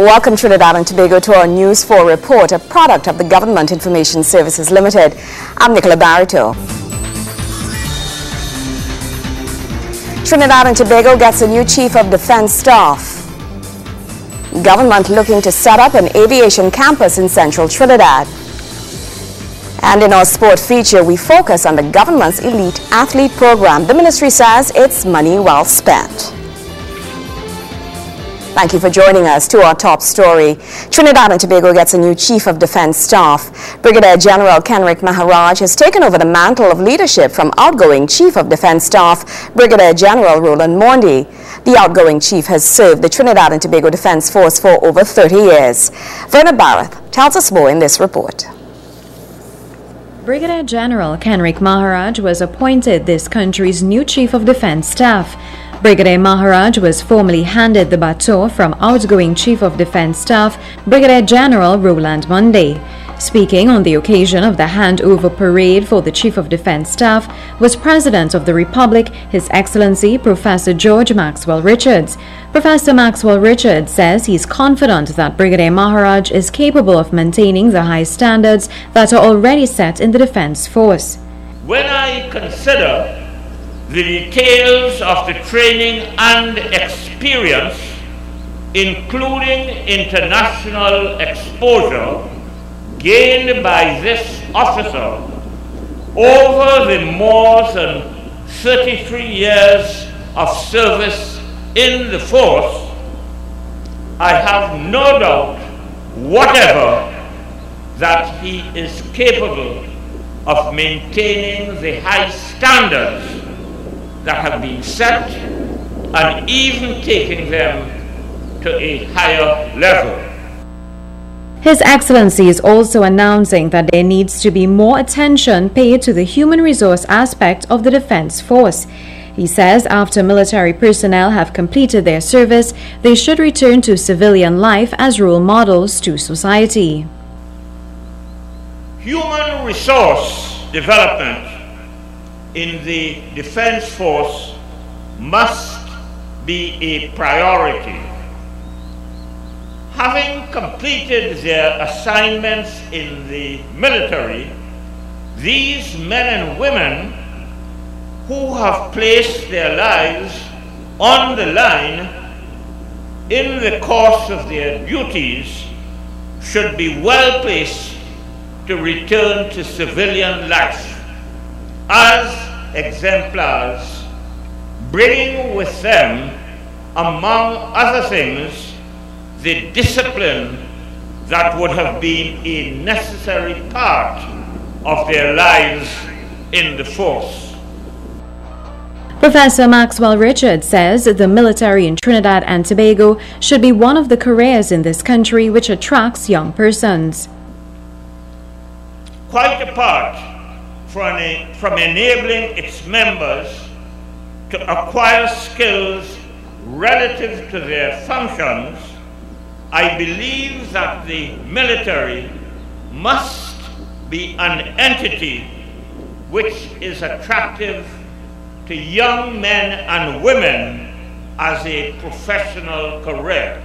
Welcome Trinidad and Tobago to our News 4 report, a product of the Government Information Services Limited. I'm Nicola Barito. Trinidad and Tobago gets a new Chief of Defense Staff. Government looking to set up an aviation campus in Central Trinidad. And in our sport feature, we focus on the government's elite athlete program. The ministry says it's money well spent. Thank you for joining us. To our top story. Trinidad and Tobago gets a new Chief of Defense Staff. Brigadier General Kenrick Maharaj has taken over the mantle of leadership from outgoing Chief of Defense Staff, Brigadier General Roland Mondi. The outgoing chief has served the Trinidad and Tobago Defense Force for over 30 years. Verna Barrett tells us more in this report. Brigadier General Kenrick Maharaj was appointed this country's new Chief of Defense Staff. Brigadier Maharaj was formally handed the baton from outgoing Chief of Defense Staff, Brigadier General Roland Mondi. Speaking on the occasion of the handover parade for the Chief of Defense Staff was President of the Republic, His Excellency Professor George Maxwell Richards. Professor Maxwell Richards says he's confident that Brigadier Maharaj is capable of maintaining the high standards that are already set in the Defense Force. When I consider the details of the training and experience, including international exposure, gained by this officer over the more than 33 years of service in the force, I have no doubt whatever that he is capable of maintaining the high standards that have been set and even taking them to a higher level. His Excellency is also announcing that there needs to be more attention paid to the human resource aspect of the Defense Force. He says after military personnel have completed their service, they should return to civilian life as role models to society. Human resource development in the Defense Force must be a priority. Having completed their assignments in the military, these men and women who have placed their lives on the line in the course of their duties should be well placed to return to civilian life as exemplars, bringing with them, among other things, the discipline that would have been a necessary part of their lives in the force. Professor Maxwell Richards says the military in Trinidad and Tobago should be one of the careers in this country which attracts young persons. Quite apart from enabling its members to acquire skills relative to their functions, I believe that the military must be an entity which is attractive to young men and women as a professional career.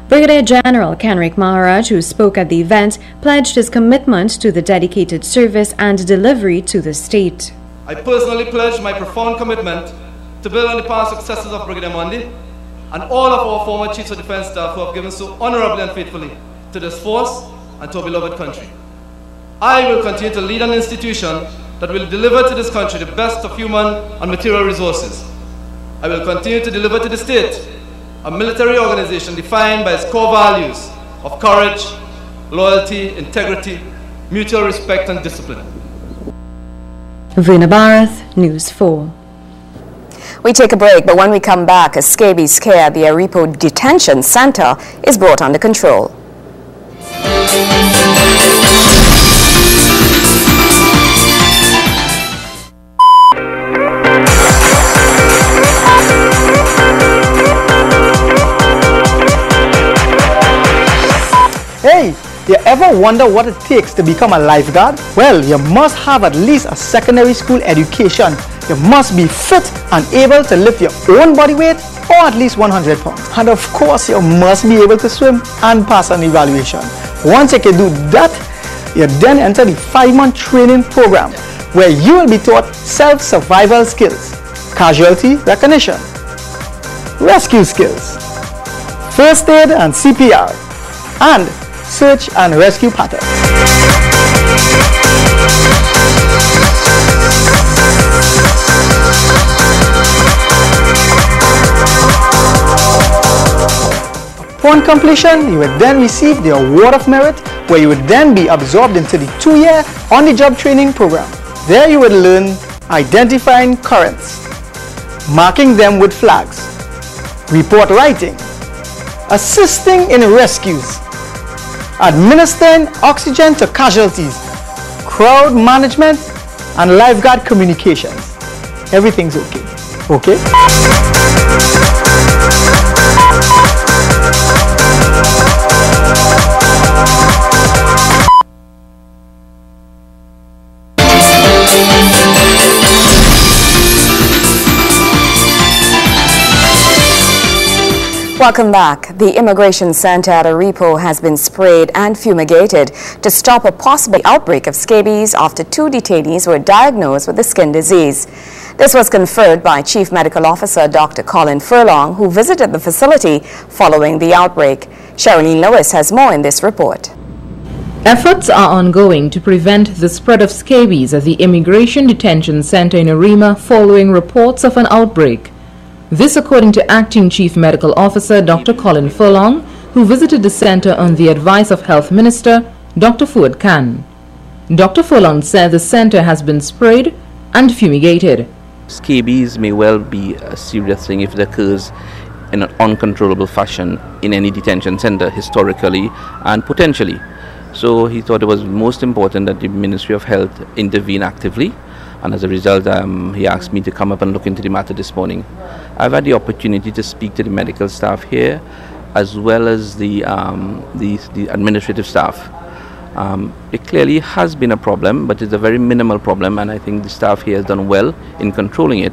Brigadier General Kenrick Maharaj, who spoke at the event, pledged his commitment to the dedicated service and delivery to the state. I personally pledge my profound commitment to build on the past successes of Brigadier Mondi and all of our former Chiefs of Defense Staff who have given so honorably and faithfully to this force and to our beloved country. I will continue to lead an institution that will deliver to this country the best of human and material resources. I will continue to deliver to the state a military organization defined by its core values of courage, loyalty, integrity, mutual respect and discipline. Verna Barrett, News 4. We take a break, but when we come back, a scabies scare at the Arepo Detention Center is brought under control. Hey, you ever wonder what it takes to become a lifeguard? Well, you must have at least a secondary school education. You must be fit and able to lift your own body weight or at least 100 pounds. And of course, you must be able to swim and pass an evaluation. Once you can do that, you then enter the 5-month training program where you will be taught self-survival skills, casualty recognition, rescue skills, first aid and CPR, and search and rescue patterns. Upon completion, you would then receive the Award of Merit, where you would then be absorbed into the 2-year on-the-job training program. There you would learn identifying currents, marking them with flags, report writing, assisting in rescues, administering oxygen to casualties, crowd management, and lifeguard communications. Everything's okay. Okay? Welcome back. The Immigration Center at Aripo has been sprayed and fumigated to stop a possible outbreak of scabies after 2 detainees were diagnosed with the skin disease. This was conferred by Chief Medical Officer Dr. Colin Furlong, who visited the facility following the outbreak. Sherilyn Lewis has more in this report. Efforts are ongoing to prevent the spread of scabies at the Immigration Detention Center in Arima following reports of an outbreak. This according to Acting Chief Medical Officer Dr. Colin Furlong, who visited the center on the advice of Health Minister Dr. Fuad Khan. Dr. Furlong said the center has been sprayed and fumigated. Scabies may well be a serious thing if it occurs in an uncontrollable fashion in any detention center historically and potentially. So he thought it was most important that the Ministry of Health intervene actively, and as a result he asked me to come up and look into the matter this morning. I've had the opportunity to speak to the medical staff here as well as the administrative staff. It clearly has been a problem, but it's a very minimal problem, and I think the staff here has done well in controlling it.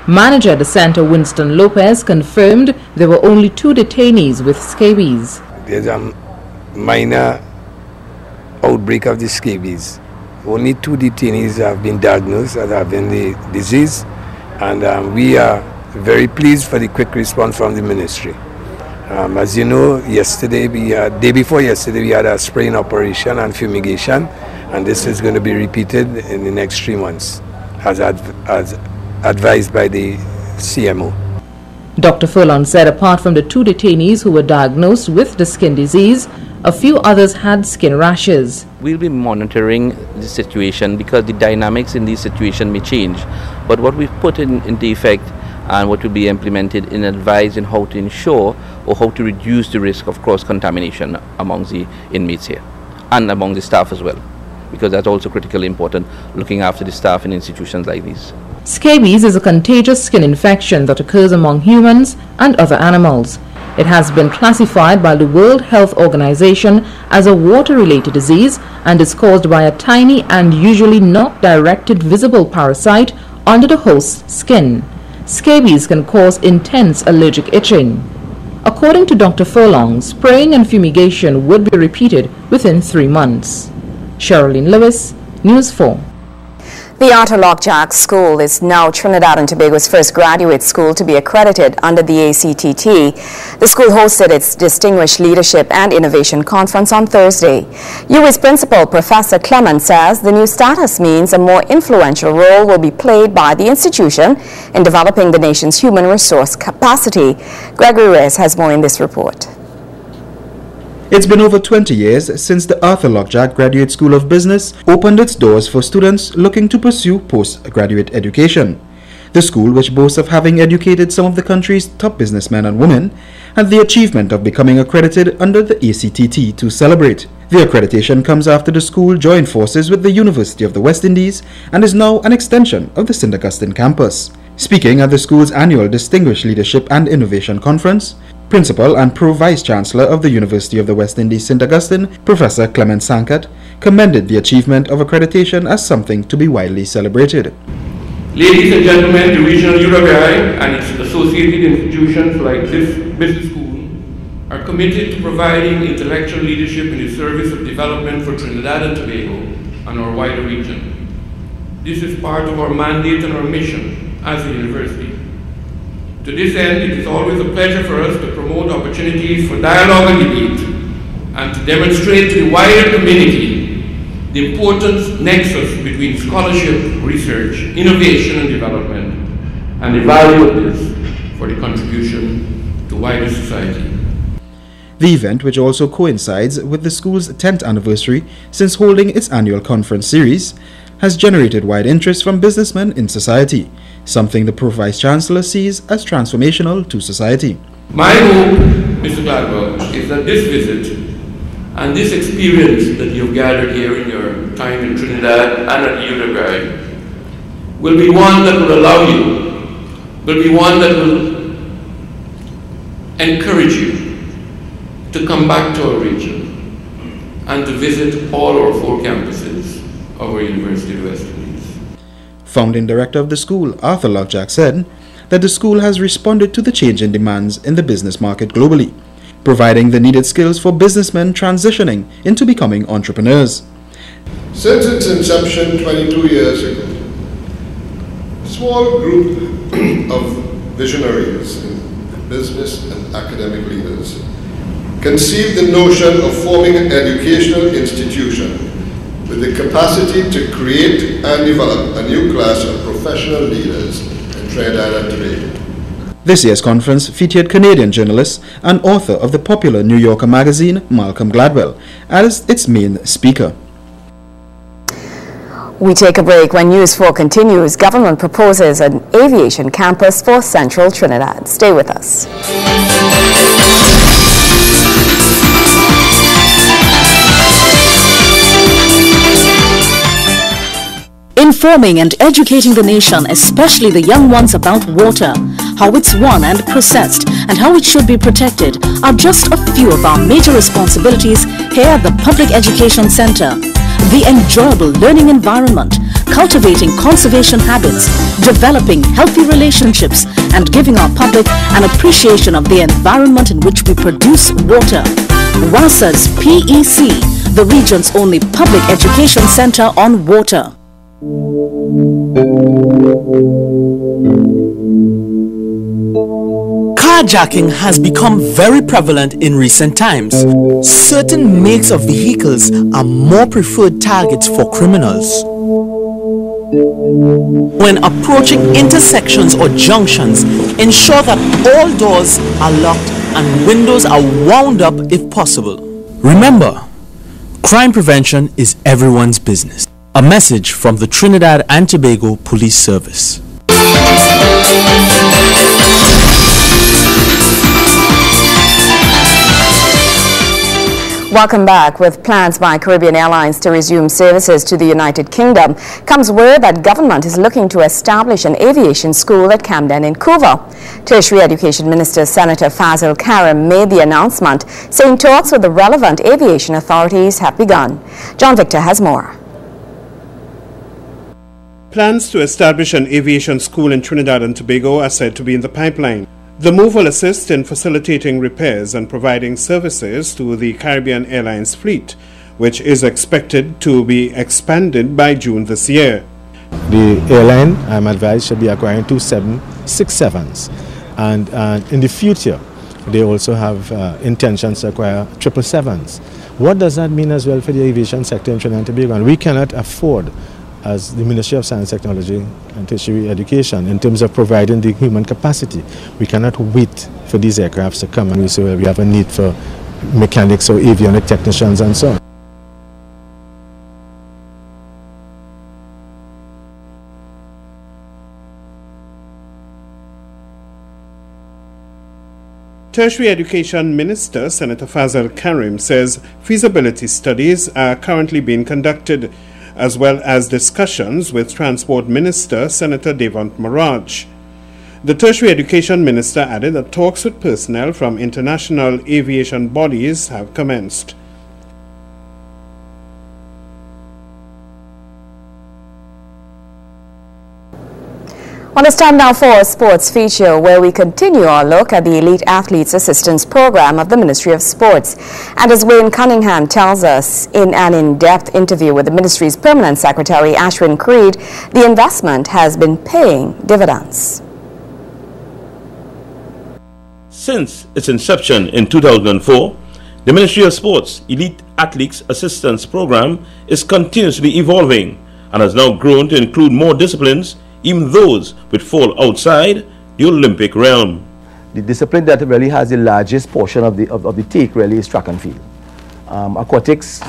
Manager at the center, Winston Lopez, confirmed there were only 2 detainees with scabies. There's a minor outbreak of the scabies. Only 2 detainees have been diagnosed as having the disease, and we are very pleased for the quick response from the ministry. As you know, day before yesterday, we had a spraying operation and fumigation, and this is going to be repeated in the next 3 months, as advised by the CMO. Dr. Furlong said apart from the 2 detainees who were diagnosed with the skin disease, a few others had skin rashes. We'll be monitoring the situation because the dynamics in this situation may change. But what we've put into effect and what will be implemented in advice in how to ensure or how to reduce the risk of cross-contamination among the inmates here and among the staff as well, because that's also critically important, looking after the staff in institutions like these. Scabies is a contagious skin infection that occurs among humans and other animals. It has been classified by the World Health Organization as a water-related disease and is caused by a tiny and usually not directed visible parasite under the host's skin. Scabies can cause intense allergic itching. According to Dr. Furlong, spraying and fumigation would be repeated within 3 months. Sherilyn Lewis, News 4. The Arthur Lovejoy School is now Trinidad and Tobago's first graduate school to be accredited under the ACTT. The school hosted its Distinguished Leadership and Innovation Conference on Thursday. UWI's principal, Professor Clement, says the new status means a more influential role will be played by the institution in developing the nation's human resource capacity. Gregory Reyes has more in this report. It's been over 20 years since the Arthur Lovejoy Graduate School of Business opened its doors for students looking to pursue postgraduate education. The school, which boasts of having educated some of the country's top businessmen and women, had the achievement of becoming accredited under the ACTT to celebrate. The accreditation comes after the school joined forces with the University of the West Indies and is now an extension of the St. Augustine campus. Speaking at the school's annual Distinguished Leadership and Innovation Conference, Principal and Pro-Vice-Chancellor of the University of the West Indies, St. Augustine, Professor Clement Sankat, commended the achievement of accreditation as something to be widely celebrated. Ladies and gentlemen, the regional Uruguay and its associated institutions like this business school are committed to providing intellectual leadership in the service of development for Trinidad and Tobago and our wider region. This is part of our mandate and our mission as a university. To this end, it is always a pleasure for us to promote opportunities for dialogue and debate and to demonstrate to the wider community the important nexus between scholarship, research, innovation and development, and the value of this for the contribution to wider society. The event, which also coincides with the school's 10th anniversary since holding its annual conference series, has generated wide interest from businessmen in society, something the Pro-Vice Chancellor sees as transformational to society. My hope, Mr. Gladwell, is that this visit and this experience that you've gathered here in your time in Trinidad and at Uruguay will be one that will allow you, will be one that will encourage you to come back to our region and to visit all our 4 campuses of our University of West Indies. Founding director of the school, Arthur Lovejoy, said that the school has responded to the changing demands in the business market globally, providing the needed skills for businessmen transitioning into becoming entrepreneurs. Since its inception 22 years ago, a small group of visionaries, business and academic leaders, conceived the notion of forming an educational institution with the capacity to create and develop a new class of professional leaders in Trinidad and Tobago. This year's conference featured Canadian journalist and author of the popular New Yorker magazine, Malcolm Gladwell, as its main speaker. We take a break. When News 4 continues, government proposes an aviation campus for Central Trinidad. Stay with us. Informing and educating the nation, especially the young ones, about water, how it's won and processed, and how it should be protected are just a few of our major responsibilities here at the Public Education Center. The enjoyable learning environment, cultivating conservation habits, developing healthy relationships, and giving our public an appreciation of the environment in which we produce water. WASA's PEC, the region's only public education center on water. Carjacking has become very prevalent in recent times. Certain makes of vehicles are more preferred targets for criminals. When approaching intersections or junctions, ensure that all doors are locked and windows are wound up if possible. Remember, crime prevention is everyone's business. A message from the Trinidad and Tobago Police Service. Welcome back. With plans by Caribbean Airlines to resume services to the United Kingdom, comes word that government is looking to establish an aviation school at Camden in Couva. Tertiary Education Minister Senator Fazil Karim made the announcement, saying talks with the relevant aviation authorities have begun. John Victor has more. Plans to establish an aviation school in Trinidad and Tobago are said to be in the pipeline. The move will assist in facilitating repairs and providing services to the Caribbean Airlines fleet, which is expected to be expanded by June this year. The airline, I'm advised, should be acquiring 2 767s, and in the future they also have intentions to acquire 777s. What does that mean as well for the aviation sector in Trinidad and Tobago? And we cannot afford, as the Ministry of Science, Technology and Tertiary Education, in terms of providing the human capacity. We cannot wait for these aircrafts to come, and we say, well, we have a need for mechanics or avionic technicians and so on. Tertiary Education Minister Senator Fazil Karim says feasibility studies are currently being conducted, as well as discussions with Transport Minister Senator Devont Maraj. The Tertiary Education Minister added that talks with personnel from international aviation bodies have commenced. On it's time now for a sports feature where we continue our look at the Elite Athletes Assistance Program of the Ministry of Sports. And as Wayne Cunningham tells us in an in-depth interview with the ministry's Permanent Secretary Ashwin Creed, the investment has been paying dividends. Since its inception in 2004, the Ministry of Sports Elite Athletes Assistance Program is continuously evolving and has now grown to include more disciplines, even those which fall outside the Olympic realm. The discipline that really has the largest portion of the take really is track and field. Aquatics,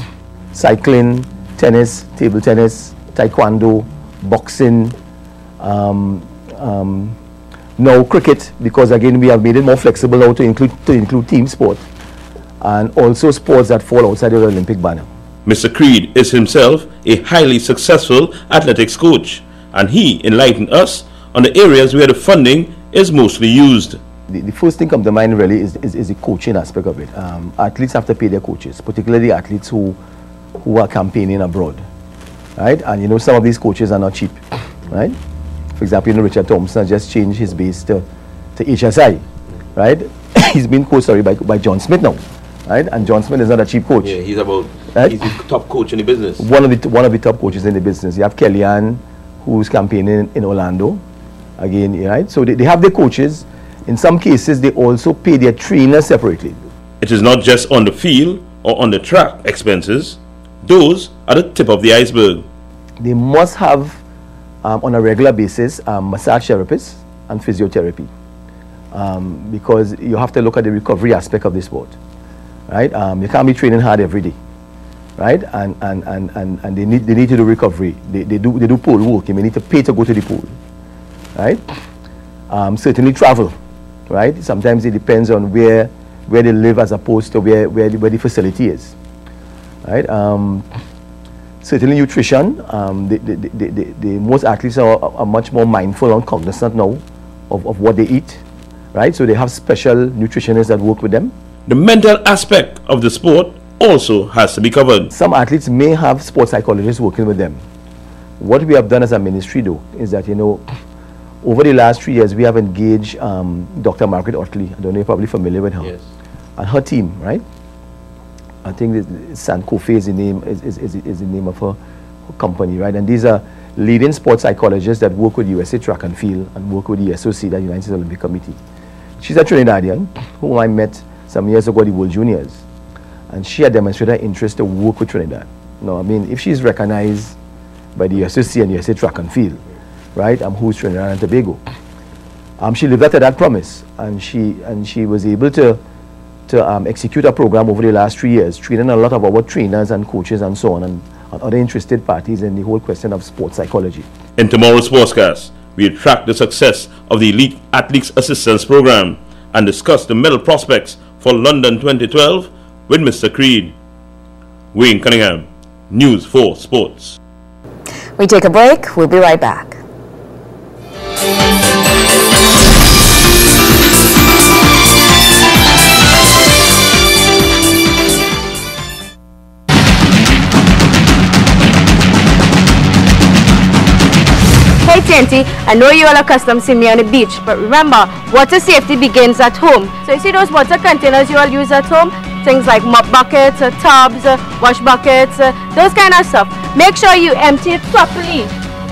cycling, tennis, table tennis, taekwondo, boxing, now cricket, because again we have made it more flexible now to include team sport, and also sports that fall outside the Olympic banner. Mr. Creed is himself a highly successful athletics coach, and he enlightened us on the areas where the funding is mostly used. The first thing comes to mind really is the coaching aspect of it. Athletes have to pay their coaches, particularly athletes who are campaigning abroad, right? And you know, some of these coaches are not cheap, right? For example, you know, Richard Thompson just changed his base to HSI, right? He's been coached by John Smith now, right? And John Smith is not a cheap coach. Yeah, he's the top coach in the business. One of the top coaches in the business. You have Kellyanne, who's campaigning in Orlando, again, right? So they have their coaches. In some cases, they also pay their trainers separately. It is not just on the field or on the track expenses. Those are the tip of the iceberg. They must have, on a regular basis, massage therapists and physiotherapy, because you have to look at the recovery aspect of the sport, right? You can't be training hard every day, right? And they need to do recovery. They do pool work. You may need to pay to go to the pool, right? Certainly travel, right? Sometimes it depends on where they live as opposed to where the facility is, right? Certainly nutrition. The most athletes are much more mindful and cognizant now of what they eat, right? So they have special nutritionists that work with them. The mental aspect of the sport also has to be covered. Some athletes may have sports psychologists working with them. What we have done as a ministry though is that, you know, over the last 3 years we have engaged Dr. Margaret Otley. I don't know if you're probably familiar with her. Yes. And her team, right? I think Sankofe is the name is the name of her company, right? And these are leading sports psychologists that work with USA Track and Field and work with the SOC, the United States Olympic Committee. She's a Trinidadian whom I met some years ago at the World Juniors, and she had demonstrated her interest to work with Trinidad. No, I mean, if she's recognized by the SOC and USA Track and Field, right? Who's Trinidad and Tobago? She lived up to that promise, and she was able to execute a program over the last 3 years, training a lot of our trainers and coaches and so on, and other interested parties in the whole question of sports psychology. In tomorrow's Sportscast, we track the success of the Elite Athletes Assistance Program and discuss the medal prospects for London 2012 with Mr. Creed. Wayne Cunningham, News 4 Sports. We take a break. We'll be right back. Hey Tinty, I know you all are accustomed to seeing me on the beach, but remember, water safety begins at home. So you see those water containers you all use at home? Things like mop buckets, tubs, wash buckets, those kind of stuff. Make sure you empty it properly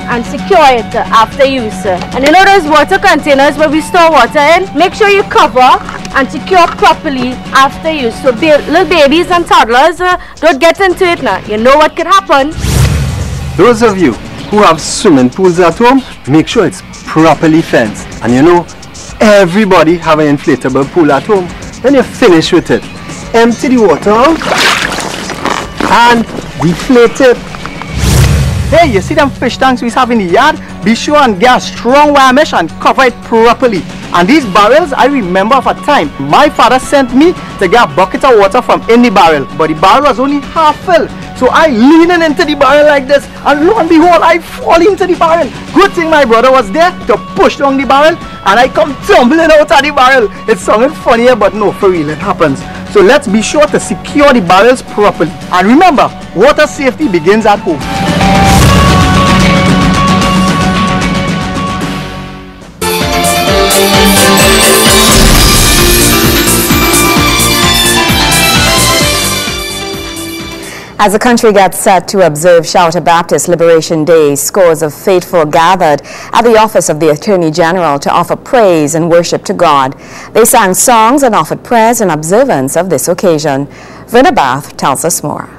and secure it after use. And you know those water containers where we store water in? Make sure you cover and secure properly after use. So little babies and toddlers, don't get into it now. You know what could happen. Those of you who have swimming pools at home, make sure it's properly fenced. And you know, everybody have an inflatable pool at home. When you finish with it, empty the water out and deflate it. Hey, you see them fish tanks we have in the yard? Be sure and get a strong wire mesh and cover it properly. And these barrels, I remember of a time my father sent me to get a bucket of water from in the barrel, but the barrel was only half full. So I leaning into the barrel like this, and lo and behold, I fall into the barrel. Good thing my brother was there to push down the barrel, and I come tumbling out of the barrel. It sounded funnier, but no, for real, it happens. So let's be sure to secure the barrels properly. And remember, water safety begins at home. As the country gets set to observe Shouter Baptist Liberation Day, scores of faithful gathered at the office of the Attorney General to offer praise and worship to God. They sang songs and offered prayers in observance of this occasion. Verna Bath tells us more.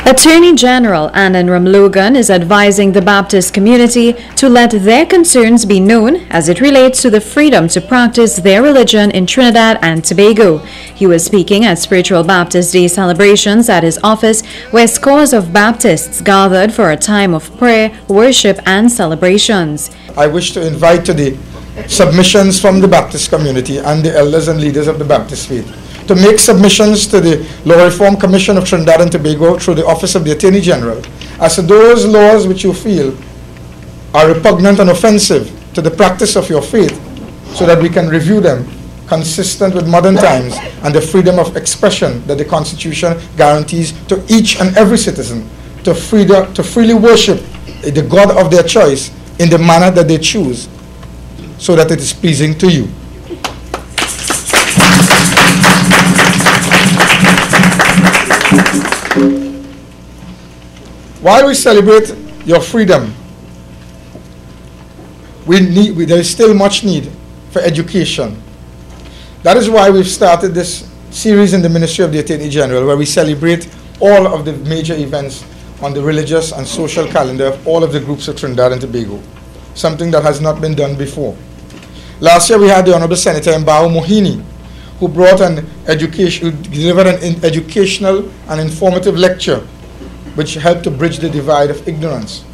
Attorney General Annan Logan is advising the Baptist community to let their concerns be known as it relates to the freedom to practice their religion in Trinidad and Tobago. He was speaking at Spiritual Baptist Day celebrations at his office, where scores of Baptists gathered for a time of prayer, worship, and celebrations. I wish to invite today submissions from the Baptist community and the elders and leaders of the Baptist faith to make submissions to the Law Reform Commission of Trinidad and Tobago through the Office of the Attorney General as to those laws which you feel are repugnant and offensive to the practice of your faith, so that we can review them consistent with modern times and the freedom of expression that the Constitution guarantees to each and every citizen to freely worship the God of their choice in the manner that they choose, so that it is pleasing to you. While we celebrate your freedom, there is still much need for education. That is why we've started this series in the Ministry of the Attorney General, where we celebrate all of the major events on the religious and social calendar of all of the groups of Trinidad and Tobago, something that has not been done before. Last year we had the Honorable Senator Mbao Mohini, who brought who delivered an educational and informative lecture which helped to bridge the divide of ignorance.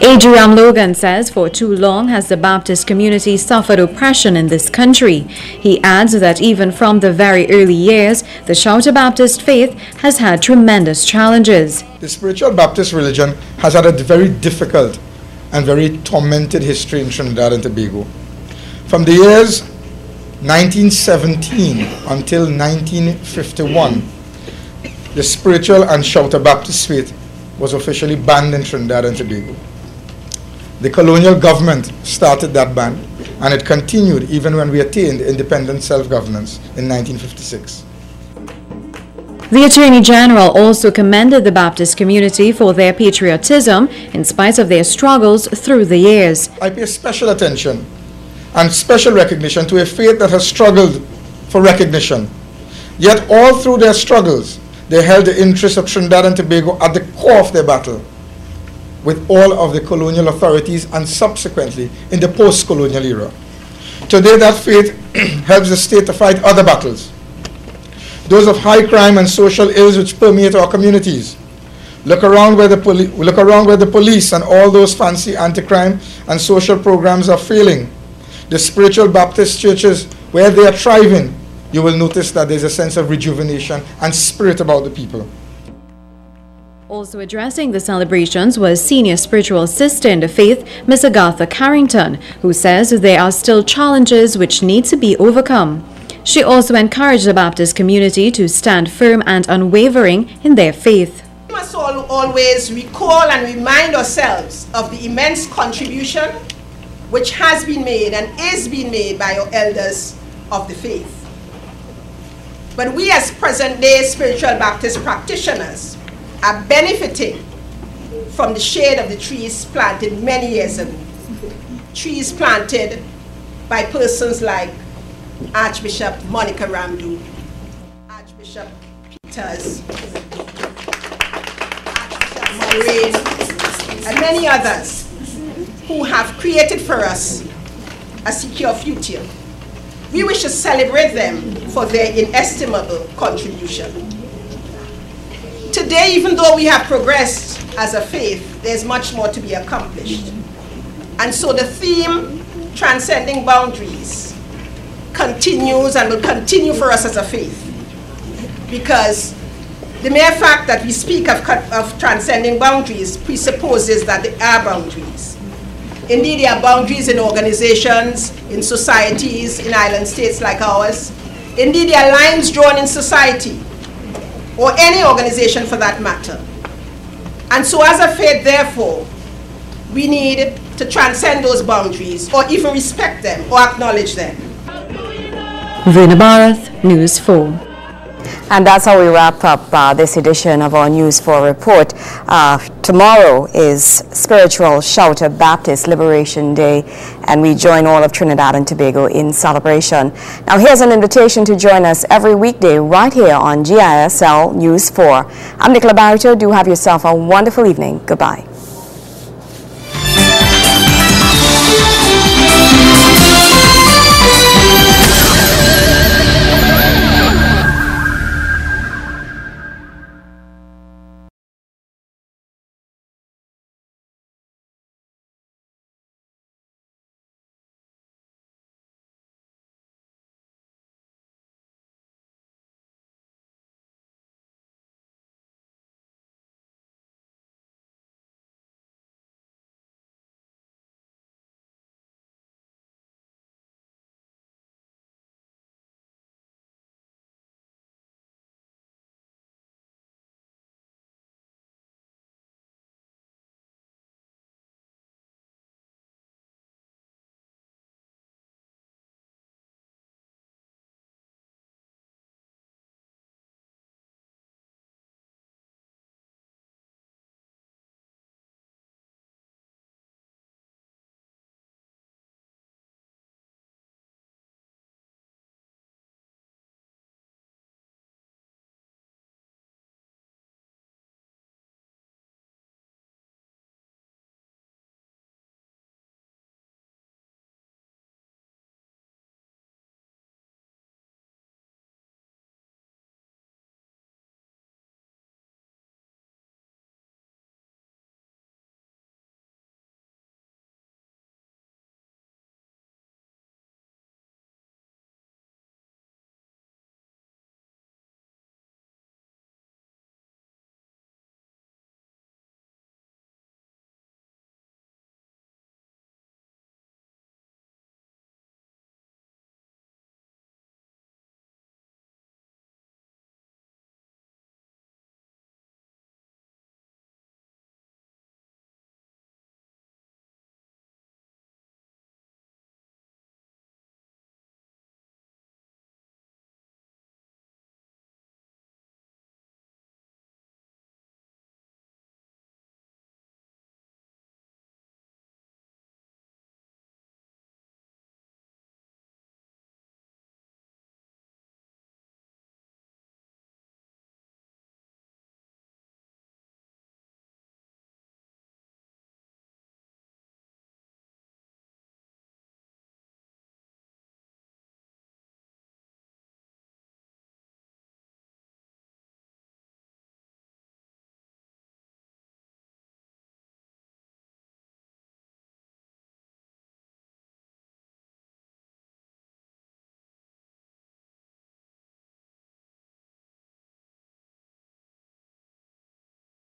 Adrian Logan says for too long has the Baptist community suffered oppression in this country. He adds that even from the very early years, the Shouter Baptist faith has had tremendous challenges. The spiritual Baptist religion has had a very difficult and very tormented history in Trinidad and Tobago. From the years 1917 until 1951, the spiritual and Shouter Baptist faith was officially banned in Trinidad and Tobago. The colonial government started that ban, and it continued even when we attained independent self-governance in 1956. The Attorney General also commended the Baptist community for their patriotism in spite of their struggles through the years. I pay special attention and special recognition to a faith that has struggled for recognition. Yet all through their struggles, they held the interests of Trinidad and Tobago at the core of their battle with all of the colonial authorities and subsequently in the post-colonial era. Today that faith helps the state to fight other battles, those of high crime and social ills which permeate our communities. Look around where the police and all those fancy anti-crime and social programs are failing. The spiritual Baptist churches, where they are thriving, you will notice that there's a sense of rejuvenation and spirit about the people. Also addressing the celebrations was Senior Spiritual Sister in the Faith, Ms. Agatha Carrington, who says there are still challenges which need to be overcome. She also encouraged the Baptist community to stand firm and unwavering in their faith. We must always recall and remind ourselves of the immense contribution which has been made and is being made by our elders of the faith. But we as present-day spiritual Baptist practitioners are benefiting from the shade of the trees planted many years ago. Trees planted by persons like Archbishop Monica Ramdu, Archbishop Peters, Archbishop Moraine, and many others who have created for us a secure future. We wish to celebrate them for their inestimable contribution. Today, even though we have progressed as a faith, there's much more to be accomplished. And so the theme, Transcending Boundaries, continues and will continue for us as a faith. Because the mere fact that we speak of transcending boundaries presupposes that there are boundaries. Indeed, there are boundaries in organizations, in societies, in island states like ours. Indeed, there are lines drawn in society, or any organization for that matter. And so as a faith, therefore, we need to transcend those boundaries, or even respect them, or acknowledge them. Verna Barath, News 4. And that's how we wrap up this edition of our News 4 report. Tomorrow is Spiritual Shouter Baptist Liberation Day, and we join all of Trinidad and Tobago in celebration. Now here's an invitation to join us every weekday right here on GISL News 4. I'm Nicola Barito. Do have yourself a wonderful evening. Goodbye.